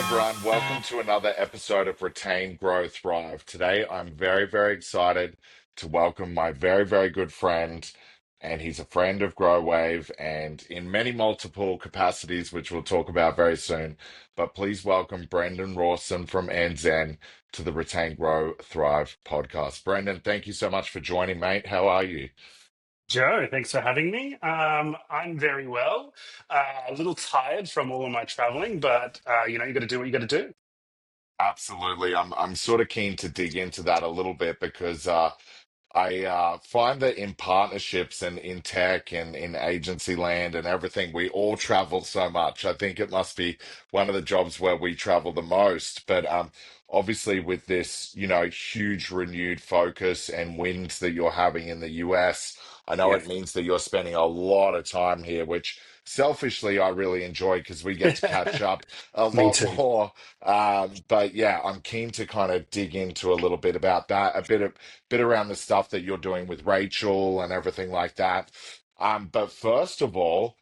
everyone. Welcome to another episode of Retain, Grow, Thrive. Today, I'm very, very excited to welcome my very, very good friend, and he's a friend of Growave and in many multiple capacities, which we'll talk about very soon. But please welcome Brenden Rawson from Andzen to the Retain, Grow, Thrive podcast. Brenden, thank you so much for joining, mate. How are you? Joe, thanks for having me. I'm very well. A little tired from all of my traveling, but you got to do what you got to do. Absolutely. I'm sort of keen to dig into that a little bit because I find that in partnerships and in tech and in agency land and everything, we all travel so much. I think it must be one of the jobs where we travel the most. But obviously, with this, huge renewed focus and wins that you're having in the US, I know Yeah, it means that you're spending a lot of time here, which selfishly I really enjoy because we get to catch up a me lot too. more. But yeah, I'm keen to kind of dig into a little bit about that, a bit around the stuff that you're doing with Rachel and everything like that. But first of all,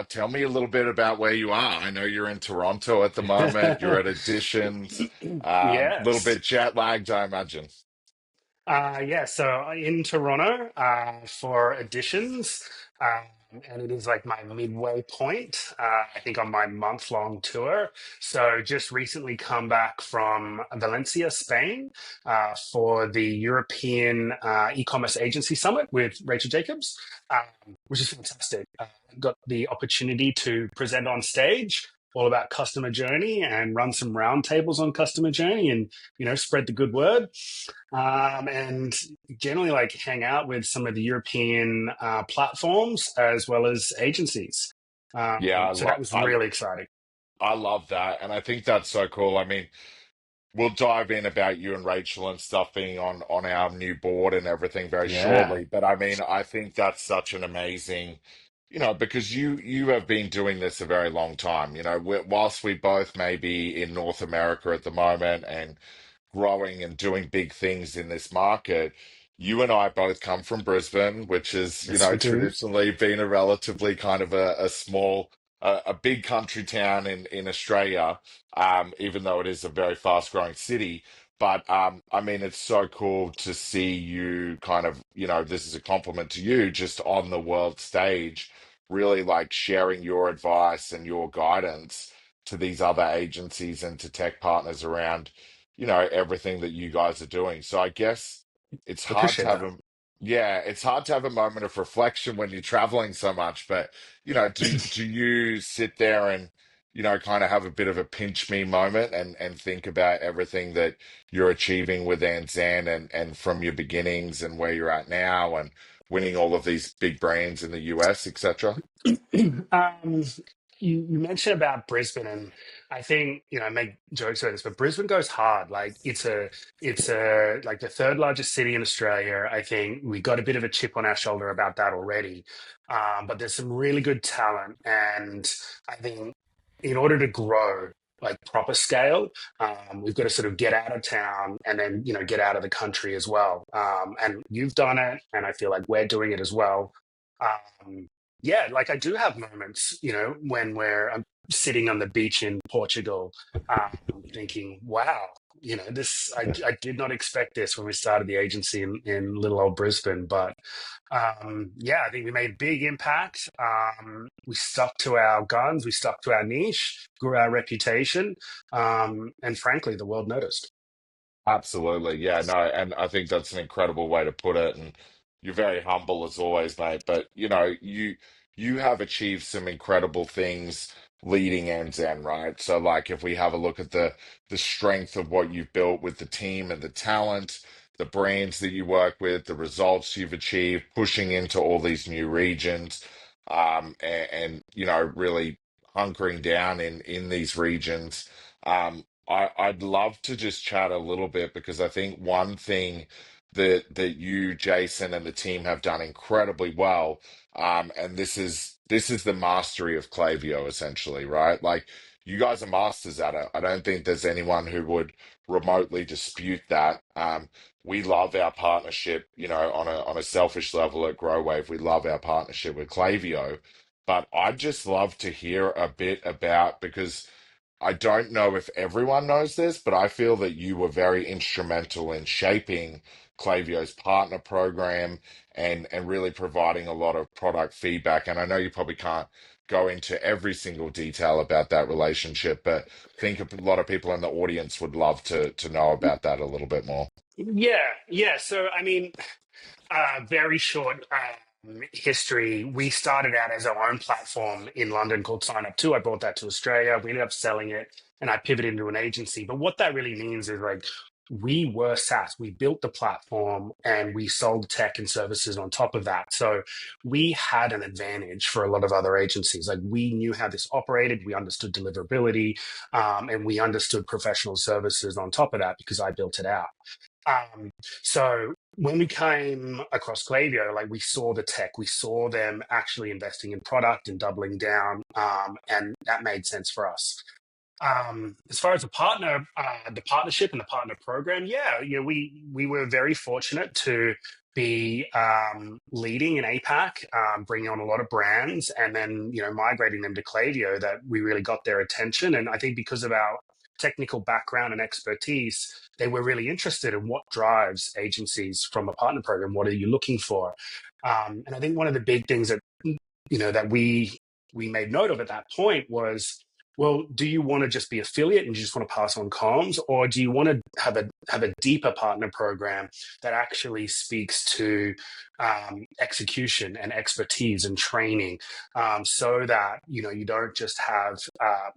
tell me a little bit about where you are. I know you're in Toronto at the moment. You're at Editions, little Yes. bit jet lagged, I imagine. Yeah, so in Toronto for auditions, and it is like my midway point, I think, on my month-long tour. So just recently come back from Valencia, Spain, for the European e-commerce agency summit with Rachel Jacobs, which is fantastic. Got the opportunity to present on stage all about customer journey and run some roundtables on customer journey and spread the good word, and generally like hang out with some of the European platforms as well as agencies. Yeah, So that was really exciting. I love that, and I think that's so cool. I mean, we'll dive in about you and Rachel and stuff being on our new board and everything very Yeah, shortly. But I mean, I think that's such an amazing, because you have been doing this a very long time. Whilst we both may be in North America at the moment and growing and doing big things in this market. You and I both come from Brisbane, which is, yes, we do. traditionally been a relatively kind of a small, a big country town in Australia, even though it is a very fast growing city. But I mean, it's so cool to see you kind of, this is a compliment to you, just on the world stage, really like sharing your advice and your guidance to these other agencies and to tech partners around everything that you guys are doing. So I guess it's hard to Appreciate have that. a yeah, it's hard to have a moment of reflection when you're traveling so much, but do you sit there and kind of have a bit of a pinch me moment and think about everything that you're achieving with Anzan and from your beginnings and where you're at now and winning all of these big brands in the US, etc. um, you mentioned about Brisbane, and I think I make jokes about this, but Brisbane goes hard. Like it's a like the third largest city in Australia. I think we got a bit of a chip on our shoulder about that already, but there's some really good talent, and I think in order to grow like proper scale, we've got to sort of get out of town and then get out of the country as well. And you've done it, and I feel like we're doing it as well. Um, yeah, like I do have moments, when I'm sitting on the beach in Portugal, thinking, wow, I did not expect this when we started the agency in little old Brisbane. But yeah, I think we made big impact. We stuck to our guns, we stuck to our niche, grew our reputation, and frankly, the world noticed. Absolutely. Yeah, no, and I think that's an incredible way to put it. And you're very humble as always, mate. But you have achieved some incredible things leading Anzen, right? So like if we have a look at the strength of what you've built with the team and the talent, the brands that you work with, the results you've achieved, pushing into all these new regions, and really hunkering down in these regions. I'd love to just chat a little bit because I think one thing that you, Jason, and the team have done incredibly well, and this is the mastery of Clavio, essentially, right? Like you guys are masters at it. I don't think there's anyone who would remotely dispute that. We love our partnership, on a selfish level at Growwave. We love our partnership with Clavio, but I'd just love to hear a bit about because I don't know if everyone knows this, but I feel that you were very instrumental in shaping Klaviyo's partner program and really providing a lot of product feedback. And I know you probably can't go into every single detail about that relationship, but I think a lot of people in the audience would love to know about that a little bit more. Yeah, yeah. So, I mean, very short history. We started out as our own platform in London called Sign Up 2. I brought that to Australia. We ended up selling it and I pivoted into an agency. But what that really means is like we were SaaS. We built the platform and we sold tech and services on top of that. So we had an advantage for a lot of other agencies. Like we knew how this operated, we understood deliverability, and we understood professional services on top of that because I built it out. Um, so when we came across Klaviyo, like we saw the tech, we saw them actually investing in product and doubling down, and that made sense for us. As far as the partnership and the partner program, yeah, we were very fortunate to be leading in APAC, bringing on a lot of brands, and then migrating them to Klaviyo. That we really got their attention, and I think because of our technical background and expertise, they were really interested in what drives agencies from a partner program. What are you looking for? And I think one of the big things that that we made note of at that point was, well, do you want to just be affiliate and you just want to pass on comms, or do you want to have a deeper partner program that actually speaks to execution and expertise and training, so that you don't just have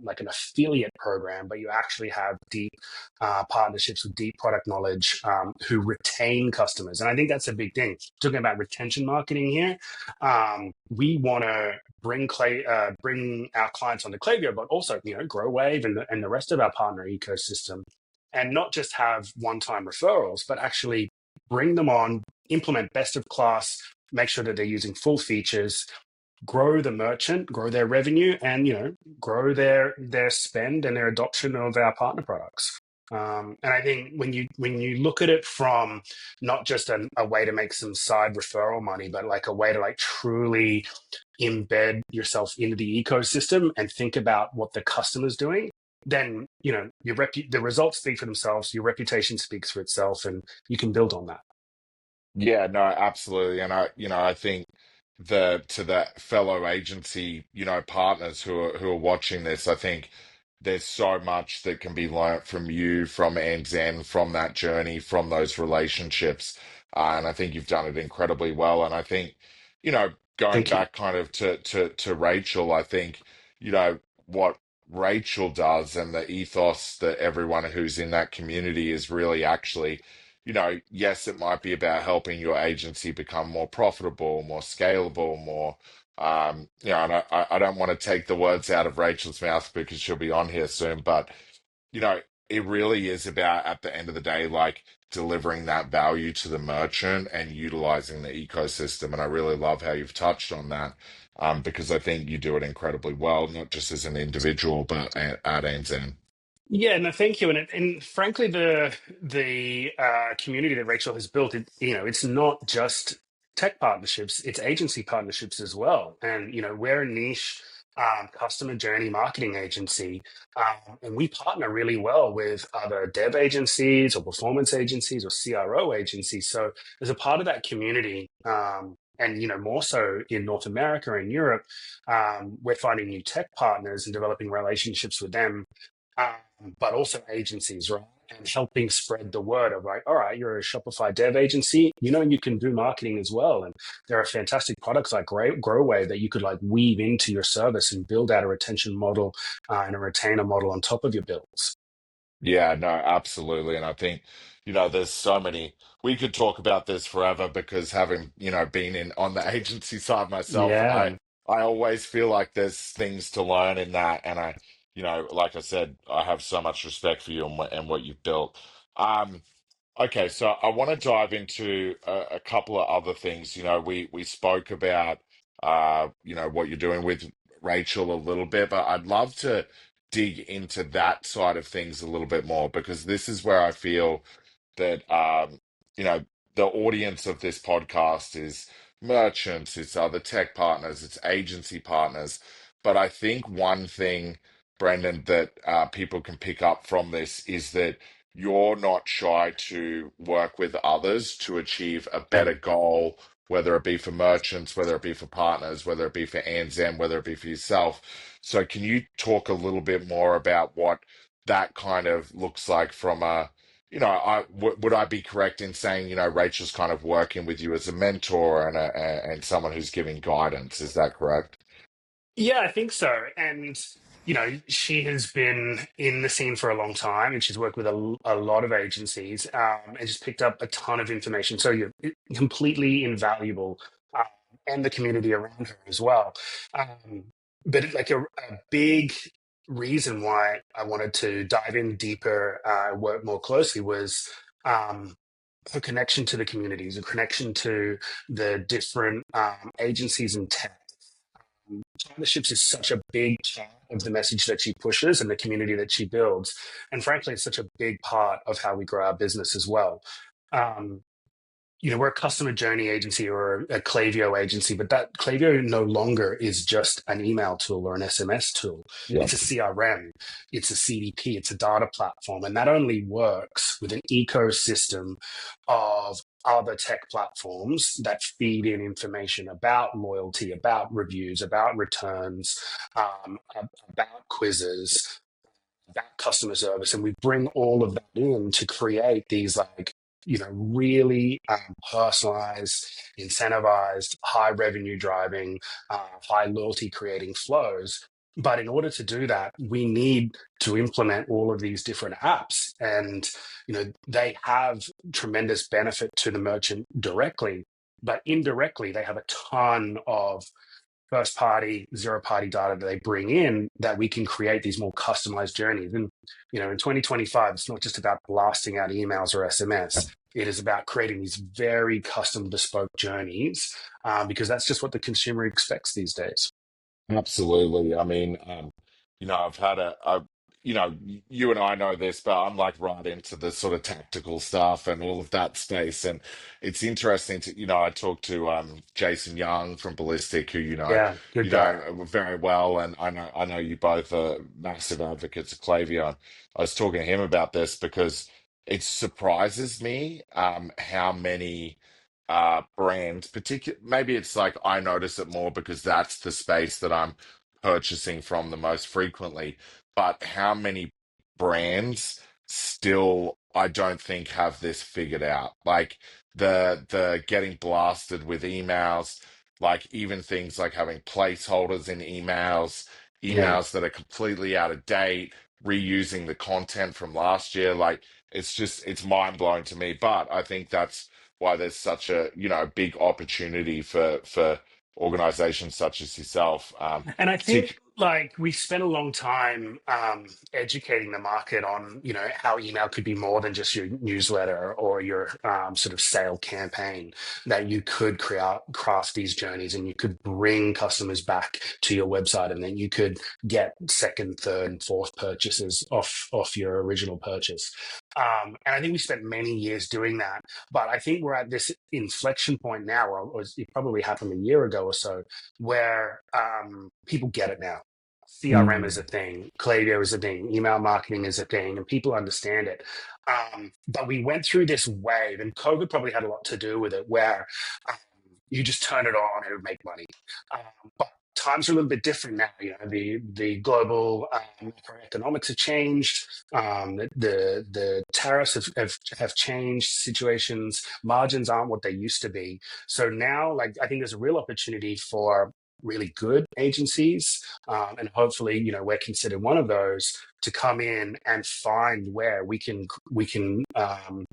like an affiliate program, but you actually have deep partnerships with deep product knowledge, who retain customers. And I think that's a big thing. Talking about retention marketing here, we want to bring our clients onto Klaviyo, but also Growave and the rest of our partner ecosystem, and not just have one-time referrals, but actually bring them on, implement best of class, make sure that they're using full features, grow the merchant, grow their revenue, and grow their spend and their adoption of our partner products. And I think when you look at it from not just a way to make some side referral money, but like a way to like truly embed yourself into the ecosystem and think about what the customer's doing, then the results speak for themselves, your reputation speaks for itself, and you can build on that. Yeah, no, absolutely. And I think to the fellow agency, partners who are watching this, I think there's so much that can be learnt from you, from Andzen, from that journey, from those relationships. And I think you've done it incredibly well. And I think, going Thank you. back kind of to Rachel, I think, what Rachel does and the ethos that everyone who's in that community is really actually yes, it might be about helping your agency become more profitable, more scalable, more, and I don't want to take the words out of Rachel's mouth because she'll be on here soon, but, you know, it really is about, at the end of the day, like delivering that value to the merchant and utilizing the ecosystem. And I really love how you've touched on that, because I think you do it incredibly well, not just as an individual, but at Anzen. Yeah, no, thank you. And frankly, the community that Rachel has built, it's not just tech partnerships; it's agency partnerships as well. And we're a niche customer journey marketing agency, and we partner really well with other dev agencies or performance agencies or CRO agencies. So as a part of that community, and more so in North America and Europe, we're finding new tech partners and developing relationships with them, but also agencies, right? And helping spread the word of like, all right, you're a Shopify dev agency, you can do marketing as well. And there are fantastic products like Growave that you could like weave into your service and build out a retention model, and a retainer model on top of your builds. Yeah, no, absolutely. And I think, there's so many, we could talk about this forever because having, been in on the agency side myself, I Yeah. I always feel like there's things to learn in that. And like I said, I have so much respect for you and what you've built. Um, okay, so I want to dive into a couple of other things. We spoke about what you're doing with Rachel a little bit, but I'd love to dig into that side of things a little bit more because this is where I feel that you know the audience of this podcast is merchants, it's other tech partners, it's agency partners. But I think one thing Brendan, that people can pick up from this is that you're not shy to work with others to achieve a Yeah. better goal, whether it be for merchants, whether it be for partners, whether it be for Andzen, whether it be for yourself. So, can you talk a little bit more about what that kind of looks like from a, would I be correct in saying, Rachel's kind of working with you as a mentor and and someone who's giving guidance? Is that correct? Yeah, I think so. And, she has been in the scene for a long time and she's worked with a lot of agencies and just picked up a ton of information. So you're completely invaluable um, and the community around her as well. Um, but like a big reason why I wanted to dive in deeper, work more closely was um, her connection to the communities, a connection to the different agencies and tech. Partnerships is such a big part of the message that she pushes and the community that she builds. And frankly, it's such a big part of how we grow our business as well. Um, we're a customer journey agency or a Klaviyo agency, but that Klaviyo no longer is just an email tool or an SMS tool. Yeah. It's a CRM, it's a CDP, it's a data platform. And that only works with an ecosystem of other tech platforms that feed in information about loyalty, about reviews, about returns, about quizzes, that customer service, and we bring all of that in to create these really personalized, incentivized, high revenue driving, high loyalty creating flows. But in order to do that, we need to implement all of these different apps, and they have tremendous benefit to the merchant directly, but indirectly they have a ton of first party, zero party data that they bring in that we can create these more customized journeys. And, in 2025, it's not just about blasting out emails or SMS. It is about creating these very custom bespoke journeys because that's just what the consumer expects these days. Absolutely. I mean, I've had you and I know this, but I'm like right into the sort of tactical stuff and all of that space. And it's interesting to, I talked to Jason Young from Ballistic, who Yeah, good guy. very well, and I know you both are massive advocates of Klaviyo. I was talking to him about this because it surprises me how many brands, particular maybe it's like I notice it more because that's the space that I'm purchasing from the most frequently, but how many brands still I don't think have this figured out. Like the getting blasted with emails, like even things like having placeholders in emails, Yeah. emails that are completely out of date, reusing the content from last year. Like it's mind blowing to me. But I think that's why there's such a big opportunity for organizations such as yourself. And I think Partic- we spent a long time educating the market on how email could be more than just your newsletter or your sort of sale campaign. That you could craft these journeys and you could bring customers back to your website, and then you could get second, third, and fourth purchases off your original purchase. And I think we spent many years doing that, but I think we're at this inflection point now, or it probably happened a year ago or so, where people get it now. CRM is a Mm. thing, Klaviyo is a thing, email marketing is a thing, and people understand it. But we went through this wave, and COVID probably had a lot to do with it, where um, you just turn it on and it would make money. But times are a little bit different now. The global macroeconomics have changed. The tariffs have changed situations. Margins aren't what they used to be. So now, I think there's a real opportunity for really good agencies, and hopefully, we're considered one of those to come in and find where we can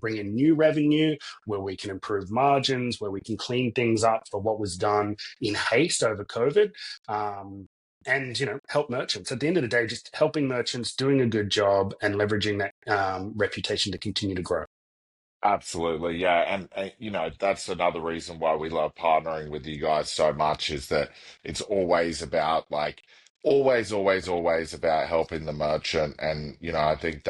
bring in new revenue, where we can improve margins, where we can clean things up for what was done in haste over COVID. Um, and help merchants. At the end of the day, just helping merchants, doing a good job, and leveraging that reputation to continue to grow. Absolutely, yeah, and that's another reason why we love partnering with you guys so much is that it's always about like always about helping the merchant, and I think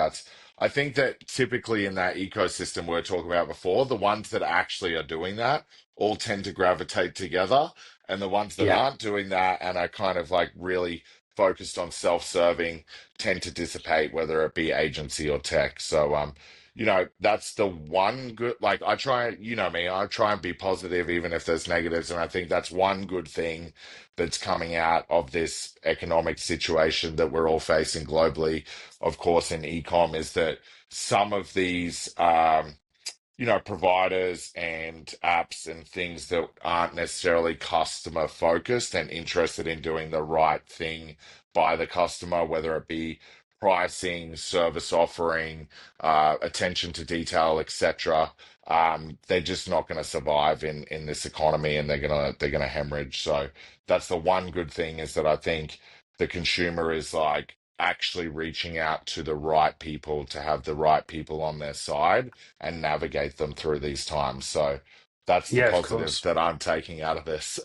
that typically in that ecosystem we were talking about before, the ones that actually are doing that all tend to gravitate together, and the ones that Yeah. aren't doing that and are kind of like really focused on self-serving tend to dissipate, whether it be agency or tech. So, that's the one good, like I try, me, I try and be positive even if there's negatives. And I think that's one good thing that's coming out of this economic situation that we're all facing globally, of course, in ecom, is that some of these, providers and apps and things that aren't necessarily customer focused and interested in doing the right thing by the customer, whether it be pricing, service offering, attention to detail, etc. They're just not going to survive in this economy, and they're gonna hemorrhage. So that's the one good thing, is that I think the consumer is like actually reaching out to the right people to have the right people on their side and navigate them through these times. So that's the Yeah, of positive course. that I'm taking out of this.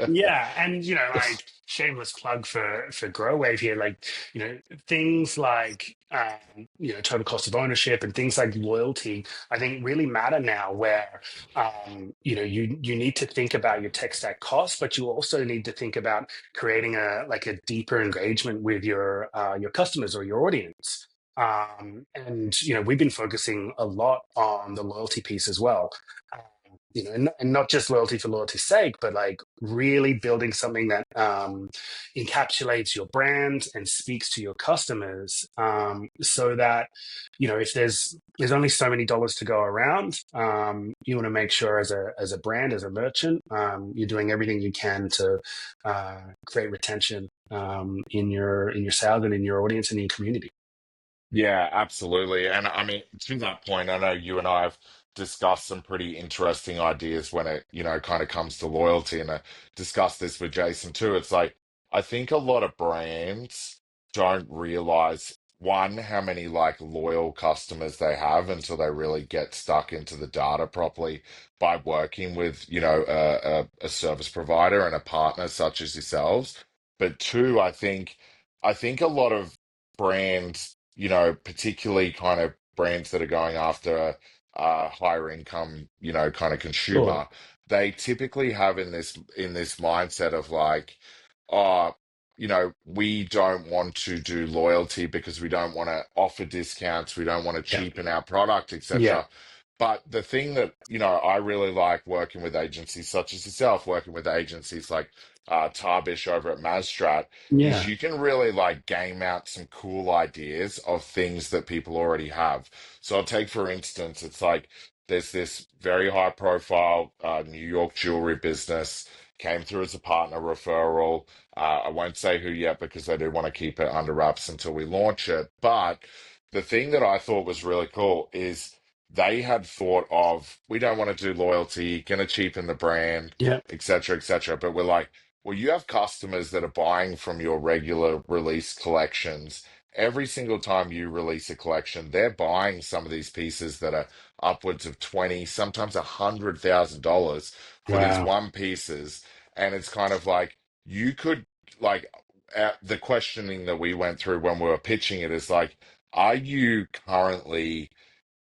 Yeah, and like shameless plug for Growave here, like things like total cost of ownership and things like loyalty, I think really matter now. Where you need to think about your tech stack costs, but you also need to think about creating a deeper engagement with your customers or your audience. And we've been focusing a lot on the loyalty piece as well. And not just loyalty for loyalty's sake, but like really building something that encapsulates your brand and speaks to your customers, so that if there's only so many dollars to go around, you want to make sure as a brand, as a merchant, you're doing everything you can to create retention in your sales and in your audience and in your community. Yeah, absolutely. And I mean, to that point, I know you and I have discussed some pretty interesting ideas when it, kind of comes to loyalty. And I discussed this with Jason too. It's like, I think a lot of brands don't realize, one, how many like loyal customers they have until they really get stuck into the data properly by working with, a service provider and a partner such as yourselves. But two, I think a lot of brands, particularly kind of brands that are going after a higher income, kind of Sure. consumer, they typically have in this mindset of like, oh, we don't want to do loyalty because we don't want to offer discounts, we don't want to Yeah. cheapen our product, Yeah. etc. But the thing that, I really like working with agencies such as yourself, working with agencies like Tarbish over at Mazstrat, is Yeah. you can really like game out some cool ideas of things that people already have. So I'll take, for instance, it's like there's this very high profile New York jewelry business came through as a partner referral. I won't say who yet because I do want to keep it under wraps until we launch it. But the thing that I thought was really cool is they had thought of, we don't want to do loyalty, going to cheapen the brand, Yeah. et cetera, et cetera. But we're like, well, you have customers that are buying from your regular release collections. Every single time you release a collection, they're buying some of these pieces that are upwards of 20, sometimes $100,000 for these Wow. one pieces. And it's kind of like, you could, like, the questioning that we went through when we were pitching it is like, are you currently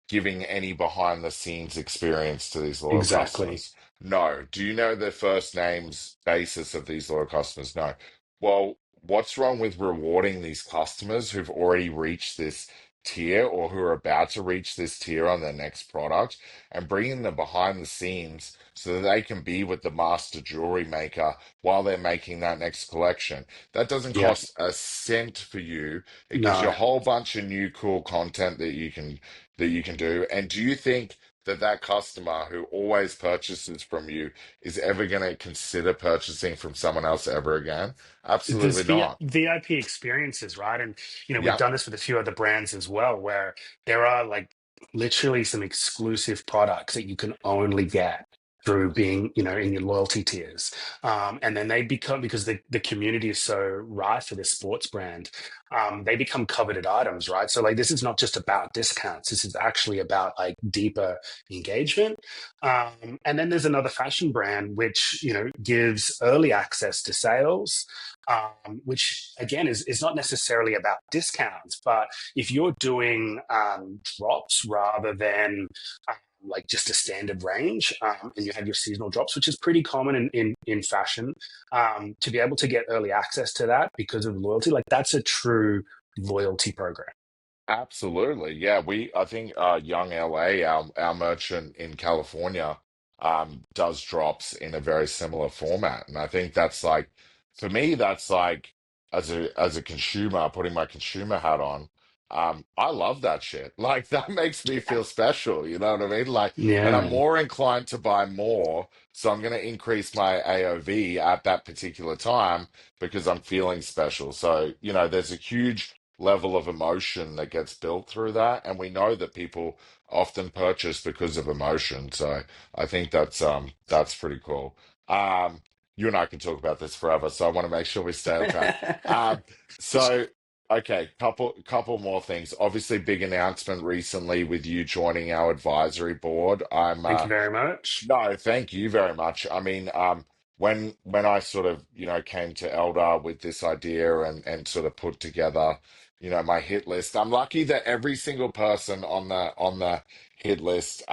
giving any behind the scenes experience to these loyal Exactly. customers? No. Do you know the first names basis of these loyal customers? No. Well, what's wrong with rewarding these customers who've already reached this tier or who are about to reach this tier on their next product and bringing them behind the scenes so that they can be with the master jewelry maker while they're making that next collection? That doesn't Yeah. cost a cent for you. It gives you a No. whole bunch of new cool content that you can do. And do you think that that customer who always purchases from you is ever going to consider purchasing from someone else ever again? There's Absolutely not. VIP experiences, right? And we've Yep. done this with a few other brands as well, where there are like literally some exclusive products that you can only get through being, in your loyalty tiers. And then they become, because the community is so rife for this sports brand, they become coveted items, right? So like this is not just about discounts. This is actually about like deeper engagement. And then there's another fashion brand which gives early access to sales, which again is not necessarily about discounts, but if you're doing drops rather than like just a standard range, and you have your seasonal drops, which is pretty common in fashion. To be able to get early access to that because of loyalty, like that's a true loyalty program. Absolutely. Yeah, I think Young LA, our merchant in California, does drops in a very similar format. And I think that's like for me, that's like as a consumer, putting my consumer hat on, I love that shit. Like that makes me feel special, you know what I mean? Like, and Yeah, I'm man. more inclined to buy more, so I'm gonna increase my AOV at that particular time because I'm feeling special. So, there's a huge level of emotion that gets built through that, and we know that people often purchase because of emotion. So I think that's pretty cool. um you and I can talk about this forever, so I want to make sure we stay on track. um so okay, couple more things. Obviously, big announcement recently with you joining our advisory board. I'm Thank you very much. No, thank you very much. I mean, when I sort of, came to Eldar with this idea and sort of put together, my hit list, I'm lucky that every single person on the hit list,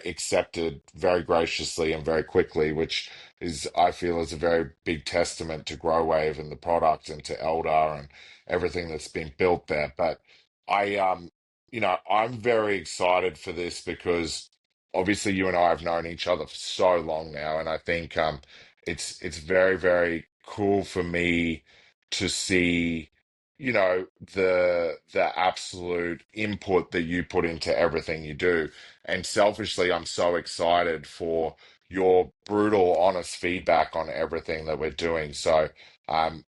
accepted very graciously and very quickly, which is, I feel, is a very big testament to Growave and the product and to Eldar and everything that's been built there. But I, I'm very excited for this because obviously you and I have known each other for so long now, and I think it's very, very cool for me to see, the absolute input that you put into everything you do. And selfishly, I'm so excited for your brutal, honest feedback on everything that we're doing. So I'm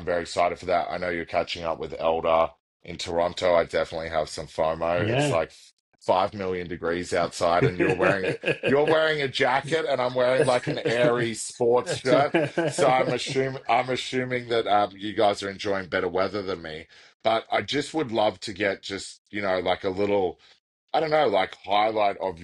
very excited for that. I know you're catching up with Elder in Toronto. I definitely have some FOMO. It's Yeah. like 5 million degrees outside, and you're wearing a jacket, and I'm wearing like an airy sports shirt. So I'm assuming that you guys are enjoying better weather than me. But I just would love to get just like a little, I don't know, like highlight of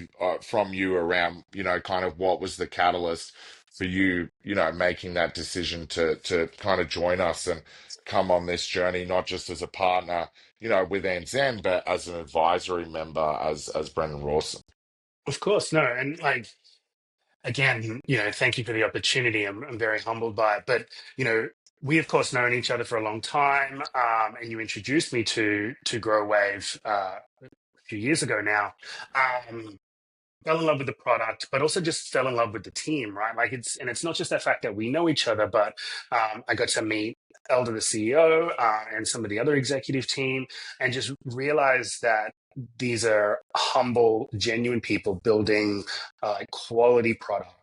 from you around, kind of what was the catalyst for you, making that decision to kind of join us and come on this journey, not just as a partner, with Andzen, but as an advisory member, as Brenden Rawson. Of course, no, and like again, thank you for the opportunity. I'm very humbled by it. But we of course known each other for a long time, and you introduced me to Growave a few years ago now. Um, Fell in love with the product, but also just fell in love with the team, right? Like it's not just the fact that we know each other, but I got to meet Elder, the CEO, and some of the other executive team, and just realize that these are humble, genuine people building quality product.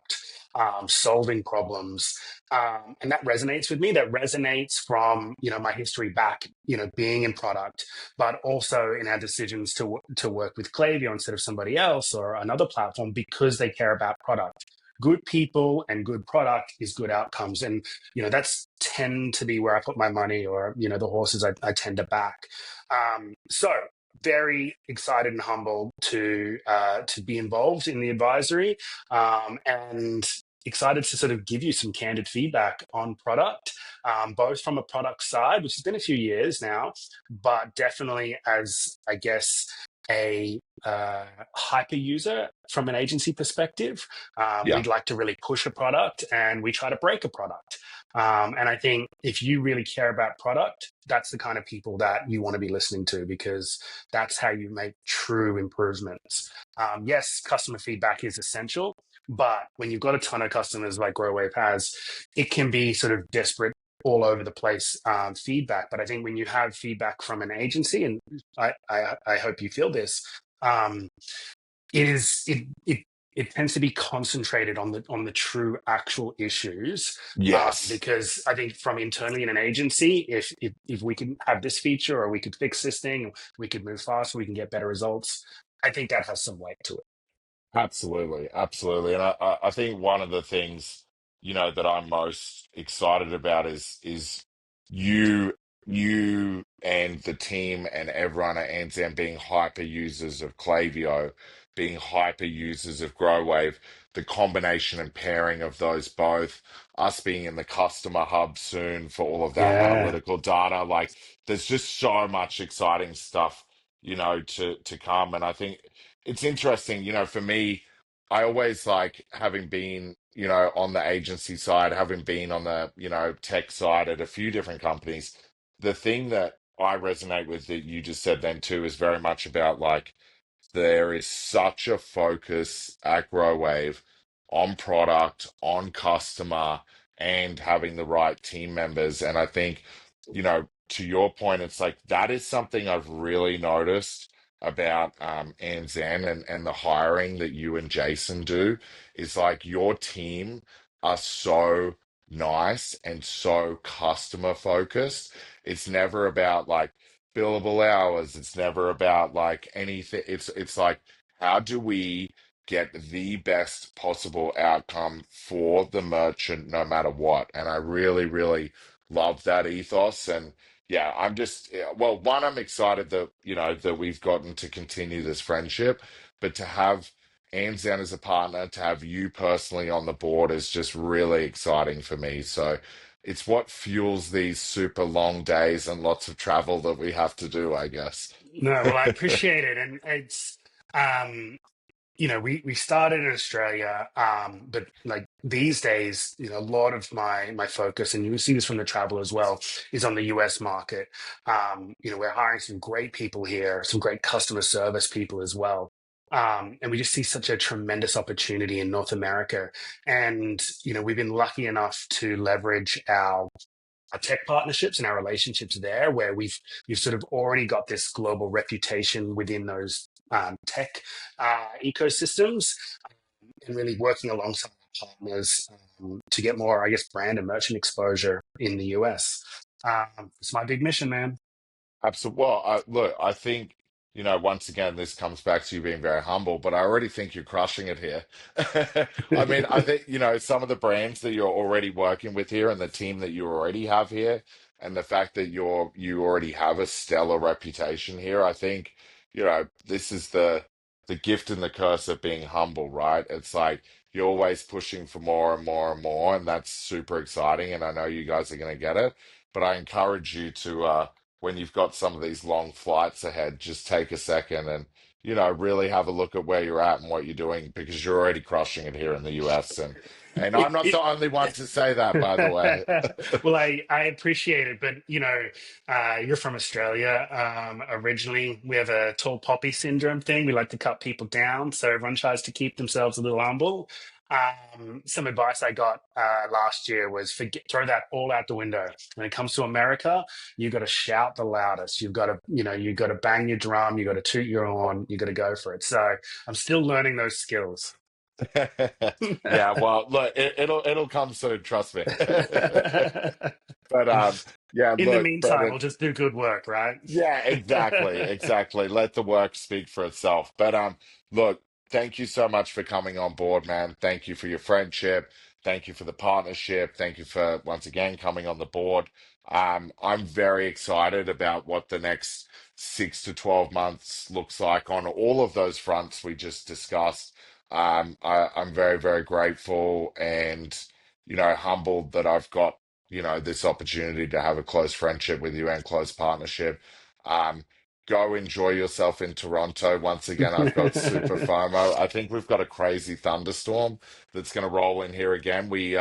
Solving problems, and that resonates with me. That resonates from my history back, being in product, but also in our decisions to work with Klaviyo instead of somebody else or another platform because they care about product. Good people and good product is good outcomes, and that's tend to be where I put my money, or the horses I tend to back. So very excited and humbled to be involved in the advisory, and excited to sort of give you some candid feedback on product, both from a product side, which has been a few years now, but definitely as, I guess, a hyper user from an agency perspective. Yeah. We'd like to really push a product and we try to break a product. And I think if you really care about product, that's the kind of people that you want to be listening to, because that's how you make true improvements. Yes, customer feedback is essential, but when you've got a ton of customers like Growwave has, it can be sort of desperate, all over the place feedback. But I think when you have feedback from an agency, and I hope you feel this, um, it is it tends to be concentrated on the true actual issues, Yes. because I think from internally in an agency, if we can have this feature or we could fix this thing, we could move faster, we can get better results. I think that has some weight to it. Absolutely, absolutely, and I think one of the things that I'm most excited about is you you and the team and everyone at Anzam being hyper users of Klaviyo, being hyper users of Growwave, the combination and pairing of those both, us being in the customer hub soon for all of that Yeah. analytical data, like there's just so much exciting stuff, to come, and I think. it's interesting, for me, I always like having been, on the agency side, having been on the, tech side at a few different companies. The thing that I resonate with that you just said then too is very much about like there is such a focus at Growave on product, on customer, and having the right team members. And I think, to your point, it's like that is something I've really noticed about Andzen and the hiring that you and Jason do is like your team are so nice and so customer focused. It's never about like billable hours. It's never about like anything. It's like how do we get the best possible outcome for the merchant no matter what? And I really, really love that ethos. And yeah, I'm just well, one, I'm excited that that we've gotten to continue this friendship, but to have Anzan as a partner, to have you personally on the board is just really exciting for me. So it's what fuels these super long days and lots of travel that we have to do, I guess. No, well, I appreciate it, and it's we started in Australia, but like these days, a lot of my focus, and you see this from the travel as well, is on the US market. We're hiring some great people here, some great customer service people as well. And we just see such a tremendous opportunity in North America. And, we've been lucky enough to leverage our tech partnerships and our relationships there, where we've sort of already got this global reputation within those tech ecosystems, and really working alongside our partners to get more, I guess, brand and merchant exposure in the US. It's my big mission, man. Absolutely. Well, look, I think, once again, this comes back to you being very humble, but I already think you're crushing it here. I mean, I think, some of the brands that you're already working with here and the team that you already have here, and the fact that you already have a stellar reputation here, I think, this is the gift and the curse of being humble, right? It's like you're always pushing for more and more and more, and that's super exciting. And I know you guys are going to get it, but I encourage you to when you've got some of these long flights ahead, just take a second and, really have a look at where you're at and what you're doing because you're already crushing it here in the US. And I'm not the only one to say that, by the way. Well, I appreciate it, but you're from Australia. Originally, we have a tall poppy syndrome thing. We like to cut people down, so everyone tries to keep themselves a little humble. Some advice I got last year was throw that all out the window. When it comes to America, you got to shout the loudest. You've got to, you got to bang your drum. You got to toot your horn. You got to go for it. So I'm still learning those skills. Yeah, well, look, it'll come soon, trust me. But yeah, In the look, meantime, we'll Brenden, just do good work, right? yeah, exactly, exactly. Let the work speak for itself. But look, thank you so much for coming on board, man. Thank you for your friendship. Thank you for the partnership. Thank you for once again coming on the board. I'm very excited about what the next 6 to 12 months looks like on all of those fronts we just discussed. I'm very, very grateful and humbled that I've got this opportunity to have a close friendship with you and close partnership. Um, Go enjoy yourself in Toronto. Once again, I've got super FOMO. I think we've got a crazy thunderstorm that's going to roll in here again. We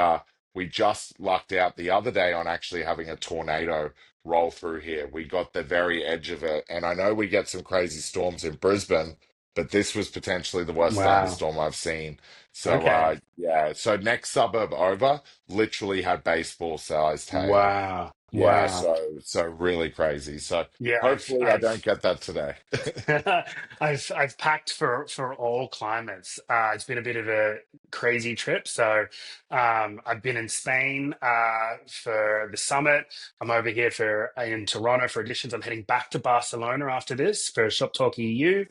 just lucked out the other day on actually having a tornado roll through here. We got the very edge of it, and I know we get some crazy storms in Brisbane, but this was potentially the worst Wow. thunderstorm I've seen. So Okay. yeah, so next suburb over literally had baseball sized hail. Wow. Yeah, Wow. so really crazy. So Yeah, hopefully I don't get that today. I've packed for all climates. It's been a bit of a crazy trip. So I've been in Spain for the summit. I'm over here for in Toronto for editions. I'm heading back to Barcelona after this for Shop Talk EU.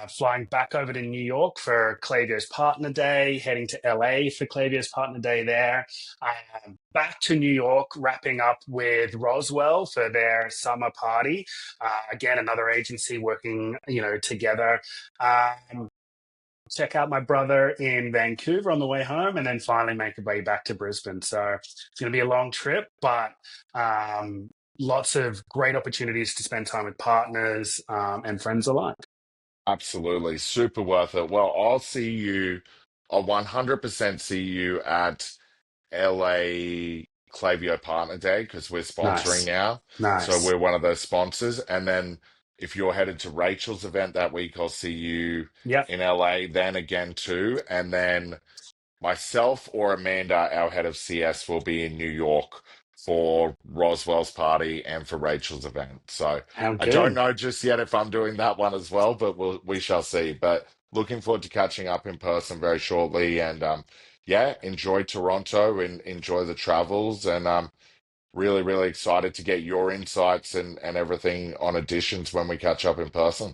Flying back over to New York for Klaviyo's Partner Day, heading to LA for Klaviyo's Partner Day there. Back to New York, wrapping up with Roswell for their summer party. Again, another agency working, together. Check out my brother in Vancouver on the way home, and then finally make the way back to Brisbane. So it's going to be a long trip, but lots of great opportunities to spend time with partners and friends alike. Absolutely. Super worth it. Well, I'll 100% see you at LA Clavio Partner Day because we're sponsoring Nice. now. So Nice. we're one of those sponsors. And then if you're headed to Rachel's event that week, I'll see you Yep. in LA then again too. And then myself or Amanda, our head of CS, will be in New York for Roswell's party and for Rachel's event. So How I don't good. know just yet if I'm doing that one as well, but we shall see. But looking forward to catching up in person very shortly. And yeah, enjoy Toronto and enjoy the travels. And really, really excited to get your insights and everything on additions when we catch up in person.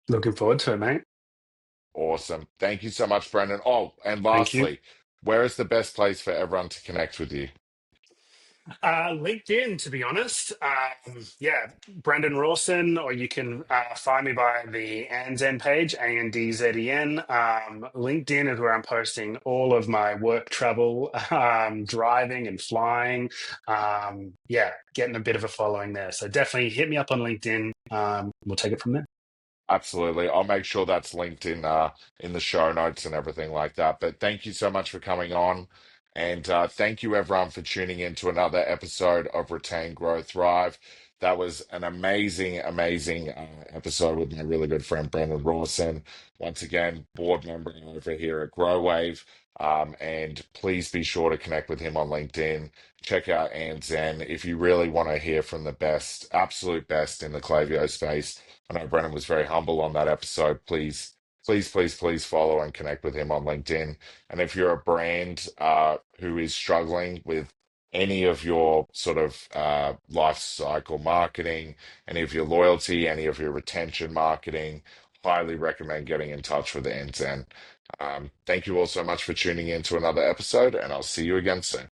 Looking forward to it, mate. Awesome. Thank you so much, Brendan. Oh, and Thank you. lastly, where is the best place for everyone to connect with you? LinkedIn, to be honest. Yeah, Brenden Rawson, or you can find me by the Andzen page, ANDZEN. LinkedIn is where I'm posting all of my work travel, driving and flying. Yeah, getting a bit of a following there. So definitely hit me up on LinkedIn. We'll take it from there. Absolutely. I'll make sure that's linked in the show notes and everything like that. But thank you so much for coming on. And thank you everyone for tuning in to another episode of Retain, Grow, Thrive. That was an amazing, amazing episode with my really good friend Brenden Rawson. Once again, board member over here at Growave. And please be sure to connect with him on LinkedIn. Check out Andzen if you really want to hear from the best, absolute best in the Clavio space. I know Brennan was very humble on that episode. Please, please, please, please follow and connect with him on LinkedIn. And if you're a brand who is struggling with any of your sort of life cycle marketing, any of your loyalty, any of your retention marketing, highly recommend getting in touch with Andzen. Thank you all so much for tuning in to another episode, and I'll see you again soon.